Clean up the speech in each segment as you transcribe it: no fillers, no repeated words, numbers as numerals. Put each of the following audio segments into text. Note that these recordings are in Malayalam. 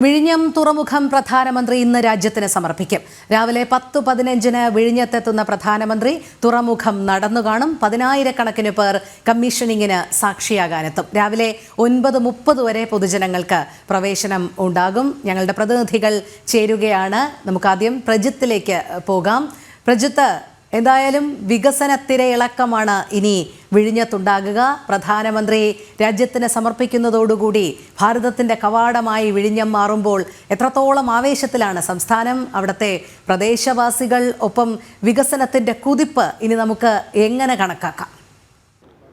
വിഴിഞ്ഞം തുറമുഖം പ്രധാനമന്ത്രി ഇന്ന് രാജ്യത്തിന് സമർപ്പിക്കും. രാവിലെ 10:15 വിഴിഞ്ഞത്തെത്തുന്ന പ്രധാനമന്ത്രി തുറമുഖം നടന്നുകാണും. 10,000-കണക്കിന് പേർ കമ്മീഷനിങ്ങിന് സാക്ഷിയാകാനെത്തും. രാവിലെ 9:30 വരെ പൊതുജനങ്ങൾക്ക് പ്രവേശനം ഉണ്ടാകും. ഞങ്ങളുടെ പ്രതിനിധികൾ ചേരുകയാണ്. നമുക്കാദ്യം പ്രജിത്തിലേക്ക് പോകാം. പ്രജിത്ത്, എന്തായാലും വികസന തിരയിളക്കമാണ് ഇനി വിഴിഞ്ഞത്തുണ്ടാകുക. പ്രധാനമന്ത്രി രാജ്യത്തിന് സമർപ്പിക്കുന്നതോടുകൂടി ഭാരതത്തിൻ്റെ കവാടമായി വിഴിഞ്ഞം മാറുമ്പോൾ എത്രത്തോളം ആവേശത്തിലാണ് സംസ്ഥാനം, അവിടുത്തെ പ്രദേശവാസികൾ, ഒപ്പം വികസനത്തിൻ്റെ കുതിപ്പ് ഇനി നമുക്ക് എങ്ങനെ കണക്കാക്കാം?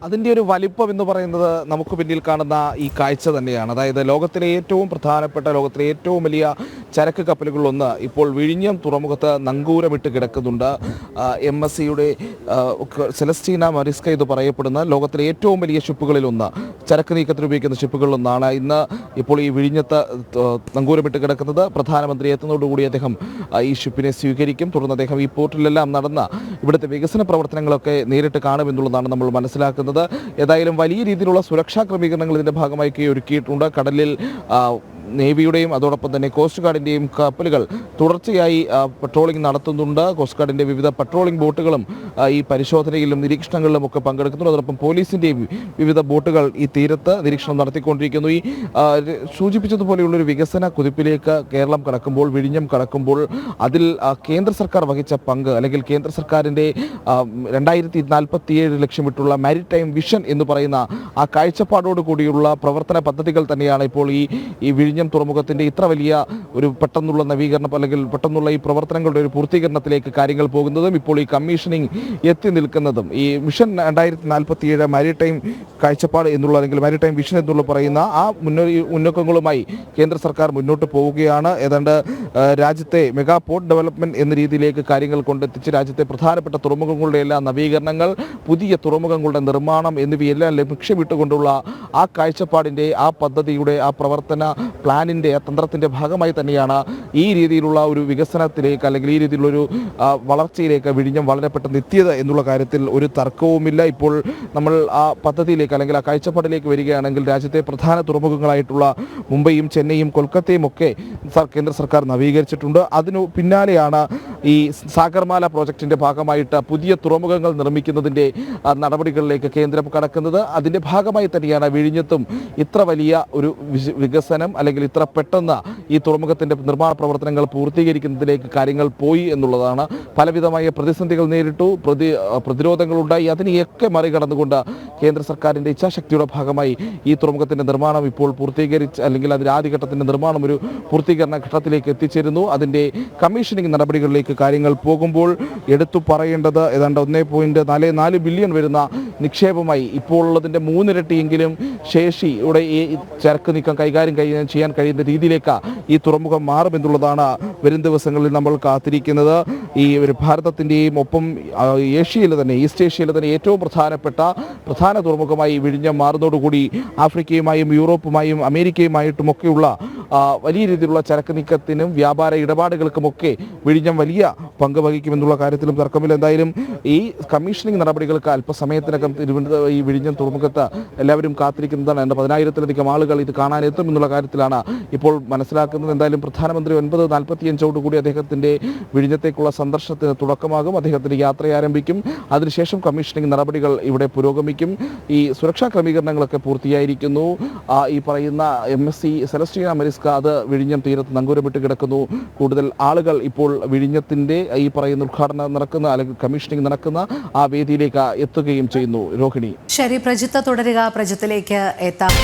അതിൻ്റെ ഒരു വലിപ്പം എന്ന് പറയുന്നത് നമുക്ക് പിന്നിൽ കാണുന്ന ഈ കാഴ്ച തന്നെയാണ്. അതായത് ലോകത്തിലെ ഏറ്റവും പ്രധാനപ്പെട്ട, ലോകത്തിലെ ഏറ്റവും വലിയ ചരക്ക് കപ്പലുകളിലൊന്ന് ഇപ്പോൾ വിഴിഞ്ഞം തുറമുഖത്ത് നങ്കൂരമിട്ട് കിടക്കുന്നുണ്ട്. MSCയുടെ സെലസ്റ്റീന മരിസ്ക ഇത് പറയപ്പെടുന്ന ലോകത്തിലെ ഏറ്റവും വലിയ ഷിപ്പുകളിലൊന്ന്, ചരക്ക് നീക്കത്തിന് ഉപയോഗിക്കുന്ന ഷിപ്പുകളിലൊന്നാണ് ഇന്ന് ഇപ്പോൾ ഈ വിഴിഞ്ഞത്ത് നങ്കൂരമിട്ട് കിടക്കുന്നത്. പ്രധാനമന്ത്രി എത്തുന്നതോടുകൂടി അദ്ദേഹം ഈ ഷിപ്പിനെ സ്വീകരിക്കും. തുടർന്ന് അദ്ദേഹം ഈ പോർട്ടിലെല്ലാം നടന്ന ഇവിടുത്തെ വികസന പ്രവർത്തനങ്ങളൊക്കെ നേരിട്ട് കാണുമെന്നുള്ളതാണ് നമ്മൾ മനസ്സിലാക്കുന്നത്. ഏതായാലും വലിയ രീതിയിലുള്ള സുരക്ഷാ ക്രമീകരണങ്ങൾ ഇതിൻ്റെ ഭാഗമായി ഒരുക്കിയിട്ടുണ്ട്. കടലിൽ നേവിയുടെയും അതോടൊപ്പം തന്നെ കോസ്റ്റ് ഗാർഡിൻ്റെയും കപ്പലുകൾ തുടർച്ചയായി പട്രോളിംഗ് നടത്തുന്നുണ്ട്. കോസ്റ്റ് ഗാർഡിൻ്റെ വിവിധ പട്രോളിംഗ് ബോട്ടുകളും ഈ പരിശോധനയിലും നിരീക്ഷണങ്ങളിലും ഒക്കെ പങ്കെടുക്കുന്നുണ്ട്. അതോടൊപ്പം പോലീസിൻ്റെയും വിവിധ ബോട്ടുകൾ ഈ തീരത്ത് നിരീക്ഷണം നടത്തിക്കൊണ്ടിരിക്കുന്നു. ഈ സൂചിപ്പിച്ചതുപോലെയുള്ളൊരു വികസന കുതിപ്പിലേക്ക് കേരളം കടക്കുമ്പോൾ, വിഴിഞ്ഞം കടക്കുമ്പോൾ അതിൽ കേന്ദ്ര സർക്കാർ വഹിച്ച പങ്ക്, അല്ലെങ്കിൽ കേന്ദ്ര സർക്കാരിൻ്റെ 2047 ലക്ഷ്യമിട്ടുള്ള മാരിടൈം വിഷൻ എന്ന് പറയുന്ന ആ കാഴ്ചപ്പാടോട് കൂടിയുള്ള പ്രവർത്തന പദ്ധതികൾ തന്നെയാണ് ഇപ്പോൾ ഈ വിഴിഞ്ഞം തുറമുഖത്തിൻ്റെ ഇത്ര വലിയ ഒരു പെട്ടെന്നുള്ള നവീകരണം, അല്ലെങ്കിൽ പെട്ടെന്നുള്ള ഈ പ്രവർത്തനങ്ങളുടെ ഒരു പൂർത്തീകരണത്തിലേക്ക് കാര്യങ്ങൾ പോകുന്നതും ഇപ്പോൾ ഈ കമ്മീഷനിങ് എത്തി നിൽക്കുന്നതും. ഈ മിഷൻ 2047 മാരിടൈം കാഴ്ചപ്പാട് എന്നുള്ള, അല്ലെങ്കിൽ മാരിടൈം വിഷൻ എന്നുള്ള പറയുന്ന ആ മുന്നോക്കങ്ങളുമായി കേന്ദ്ര സർക്കാർ മുന്നോട്ട് പോവുകയാണ്. ഏതാണ്ട് രാജ്യത്തെ മെഗാ പോർട്ട് ഡെവലപ്മെൻറ്റ് എന്ന രീതിയിലേക്ക് കാര്യങ്ങൾ കൊണ്ടെത്തിച്ച് രാജ്യത്തെ പ്രധാനപ്പെട്ട തുറമുഖങ്ങളുടെ എല്ലാ നവീകരണങ്ങൾ, പുതിയ തുറമുഖങ്ങളുടെ നിർമ്മാണം എന്നിവയെല്ലാം ലക്ഷ്യമിട്ടുകൊണ്ടുള്ള ആ കാഴ്ചപ്പാടിൻ്റെ, ആ പദ്ധതിയുടെ, ആ പ്രവർത്തന പ്ലാനിൻ്റെ, ആ തന്ത്രത്തിൻ്റെ ഭാഗമായി തന്നെയാണ് ഈ രീതിയിലുള്ള ഒരു വികസനത്തിലേക്ക്, അല്ലെങ്കിൽ ഈ രീതിയിലുള്ളൊരു വളർച്ചയിലേക്ക് വിഴിഞ്ഞം വളരെ പെട്ടെന്ന് എത്തിയത് എന്നുള്ള കാര്യത്തിൽ ഒരു തർക്കവുമില്ല. ഇപ്പോൾ നമ്മൾ ആ പദ്ധതിയിലേക്ക്, അല്ലെങ്കിൽ ആ കാഴ്ചപ്പാടിലേക്ക് വരികയാണെങ്കിൽ രാജ്യത്തെ പ്രധാന തുറമുഖങ്ങളായിട്ടുള്ള മുംബൈയും ചെന്നൈയും കൊൽക്കത്തയും ഒക്കെ കേന്ദ്ര സർക്കാർ നവീകരിച്ചിട്ടുണ്ട്. അതിനു പിന്നാലെയാണ് ഈ സാഗർമാല പ്രോജക്റ്റിൻ്റെ ഭാഗമായിട്ട് പുതിയ തുറമുഖങ്ങൾ നിർമ്മിക്കുന്നതിൻ്റെ നടപടികളിലേക്ക് കേന്ദ്രം കടക്കുന്നത്. അതിൻ്റെ ഭാഗമായി തന്നെയാണ് വിഴിഞ്ഞത്തും ഇത്ര വലിയ ഒരു വികസനം, അല്ലെങ്കിൽ ഇത്ര പെട്ടെന്ന് ഈ തുറമുഖത്തിൻ്റെ നിർമ്മാണ പ്രവർത്തനങ്ങൾ പൂർത്തീകരിക്കുന്നതിലേക്ക് കാര്യങ്ങൾ പോയി എന്നുള്ളതാണ്. പലവിധമായ പ്രതിസന്ധികൾ നേരിട്ടു, പ്രതിരോധങ്ങളുണ്ടായി. അതിനെയൊക്കെ മറികടന്നുകൊണ്ട് കേന്ദ്ര സർക്കാരിൻ്റെ ഇച്ഛാശക്തിയുടെ ഭാഗമായി ഈ തുറമുഖത്തിൻ്റെ നിർമ്മാണം ഇപ്പോൾ പൂർത്തീകരിച്ച്, അല്ലെങ്കിൽ അതിൻ്റെ ആദ്യഘട്ടത്തിൻ്റെ നിർമ്മാണം ഒരു പൂർത്തീകരണ ഘട്ടത്തിലേക്ക് എത്തിച്ചേരുന്നു. അതിൻ്റെ കമ്മീഷനിങ് നടപടികളിലേക്ക് കാര്യങ്ങൾ പോകുമ്പോൾ എടുത്തു പറയേണ്ടത് ഏതാണ്ട് 1.44 ബില്യൺ വരുന്ന നിക്ഷേപമായി ഇപ്പോൾ ഉള്ളതിൻ്റെ 3 ഇരട്ടിയെങ്കിലും ശേഷിയുടെ ഈ ചരക്ക് നീക്കം കൈകാര്യം ചെയ്യാൻ കഴിയുന്ന രീതിയിലേക്ക് ഈ തുറമുഖം മാറുമെന്നുള്ളതാണ് വരും ദിവസങ്ങളിൽ നമ്മൾ കാത്തിരിക്കുന്നത്. ഈ ഒരു ഭാരതത്തിൻ്റെയും ഒപ്പം ഏഷ്യയിലെ തന്നെ, ഈസ്റ്റ് ഏഷ്യയിലെ തന്നെ ഏറ്റവും പ്രധാന തുറമുഖമായി വിഴിഞ്ഞം മാറുന്നതോടുകൂടി ആഫ്രിക്കയുമായും യൂറോപ്പുമായും അമേരിക്കയുമായിട്ടുമൊക്കെയുള്ള വലിയ രീതിയിലുള്ള ചരക്ക് നീക്കത്തിനും വ്യാപാര ഇടപാടുകൾക്കുമൊക്കെ വിഴിഞ്ഞം വലിയ പങ്ക് വഹിക്കുമെന്നുള്ള കാര്യത്തിലും തർക്കമില്ല. എന്തായാലും ഈ കമ്മീഷനിങ് നടപടികൾക്ക് അല്പസമയത്തിനകം ഈ വിഴിഞ്ഞം തുറമുഖത്ത് എല്ലാവരും കാത്തിരിക്കുന്നതാണ്. 10,000-ലധികം ആളുകൾ ഇത് കാണാനെത്തും എന്നുള്ള കാര്യത്തിലാണ് ഇപ്പോൾ മനസ്സിലാക്കുന്നത്. എന്തായാലും പ്രധാനമന്ത്രി 9:45 അദ്ദേഹത്തിൻ്റെ വിഴിഞ്ഞത്തേക്കുള്ള സന്ദർശനത്തിന് തുടക്കമാകും. അദ്ദേഹത്തിൻ്റെ യാത്ര ആരംഭിക്കും. അതിനുശേഷം കമ്മീഷനിങ് നടപടികൾ ഇവിടെ പുരോഗമിക്കും. ഈ സുരക്ഷാ ക്രമീകരണങ്ങളൊക്കെ പൂർത്തിയായിരിക്കുന്നു. ഈ പറയുന്ന MSC സെലസ്റ്റീന മരിസ്ക അത് വിഴിഞ്ഞം തീരത്ത് നങ്കൂരമിട്ട് കിടക്കുന്നു. കൂടുതൽ ആളുകൾ ഇപ്പോൾ വിഴിഞ്ഞത്തിൻ്റെ ഈ പറയുന്ന ഉദ്ഘാടനം നടക്കുന്ന, അല്ലെങ്കിൽ കമ്മീഷനിങ് നടക്കുന്ന ആ വേദിയിലേക്ക് എത്തുകയും ചെയ്യുന്നു. രോഹിണി, ശരി, പ്രജിത്ത് തുടരുക. പ്രജിത്തിലേക്ക് എത്താം.